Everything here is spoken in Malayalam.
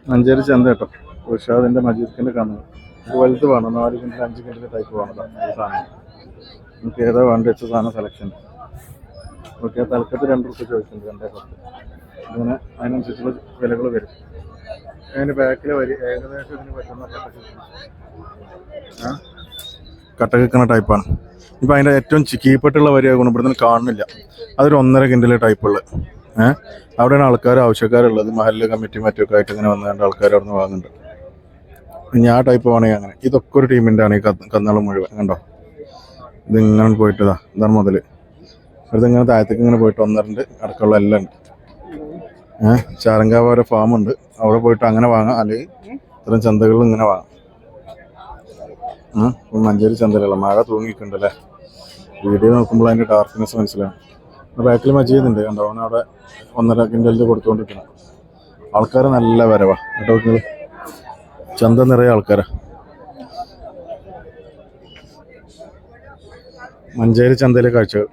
മഞ്ചേരി ചന്ത കേട്ടോ. ഉഷാദിൻ്റെ മജീദിൻ്റെ കണ്ണ് ഇത് വലുത് വേണം. 4 കിൻഡിൽ 5 കിൻഡിൽ ടൈപ്പ് വേണതാണ് ഈ സാധനം. നമുക്ക് ഏതാ വേണ്ട വെച്ച സാധനം സെലക്ഷൻ. ഓക്കെ, തലക്കത്ത് 2 റുപ്യ ചോദിക്കുന്നുണ്ട്, 2.10. അങ്ങനെ അതിനനുസരിച്ചുള്ള വിലകൾ വരും. അതിൻ്റെ ബാക്കിൽ വരി ഏകദേശം ഇതിന് പറ്റുന്ന കട്ട കിക്കുന്ന ടൈപ്പാണ്. ഇപ്പം അതിൻ്റെ ഏറ്റവും കീപ്പെട്ടുള്ള വരി ഗുണപ്പെടുന്ന കാണുന്നില്ല. അതൊരു 1.5 കിൻഡിൽ ടൈപ്പുള്ളത്. അവിടെയാണ് ആൾക്കാർ ആവശ്യക്കാരുള്ളത്. മഹല്ല് കമ്മിറ്റി മറ്റൊക്കെ ആയിട്ട് ഇങ്ങനെ വന്നുകൊണ്ട് ആൾക്കാർ അവിടെ നിന്ന് വാങ്ങുന്നുണ്ട്. ഇനി ആ ടൈപ്പ് വേണമെങ്കിൽ അങ്ങനെ. ഇതൊക്കെ ഒരു ടീമിൻ്റെ ആണ് ഈ കന്നാളം മുഴുവൻ. കണ്ടോ, ഇതിങ്ങനെ പോയിട്ടതാ. ഇതാണ് മുതൽ. ഇതിങ്ങനെ താഴത്തേക്ക് ഇങ്ങനെ പോയിട്ട് 1.2 അടക്കമുള്ള എല്ലാം ഉണ്ട്. ചാരങ്കാവ് ഒരു ഫാമുണ്ട്, അവിടെ പോയിട്ട് അങ്ങനെ വാങ്ങാം. അല്ലെങ്കിൽ ഇത്തരം ചന്തകളിൽ ഇങ്ങനെ വാങ്ങാം. മഞ്ചേരി ചന്തയിലുള്ള മഴ തൂങ്ങിയിട്ടുണ്ടല്ലേ. വീഡിയോ നോക്കുമ്പോൾ അതിൻ്റെ ഡാർക്ക്നെസ് മനസ്സിലാവും. ബാക്കിൽ മജീദുണ്ട്, കണ്ടോ, അവൻ അവിടെ 1.5 കിൻഡലിൽ കൊടുത്തുകൊണ്ടിരിക്കണം. ആൾക്കാർ നല്ല വരവാ കേട്ടോ. ചന്ത നിറയെ ആൾക്കാരാ. മഞ്ചേരി ചന്തയിലെ കാഴ്ചകൾ.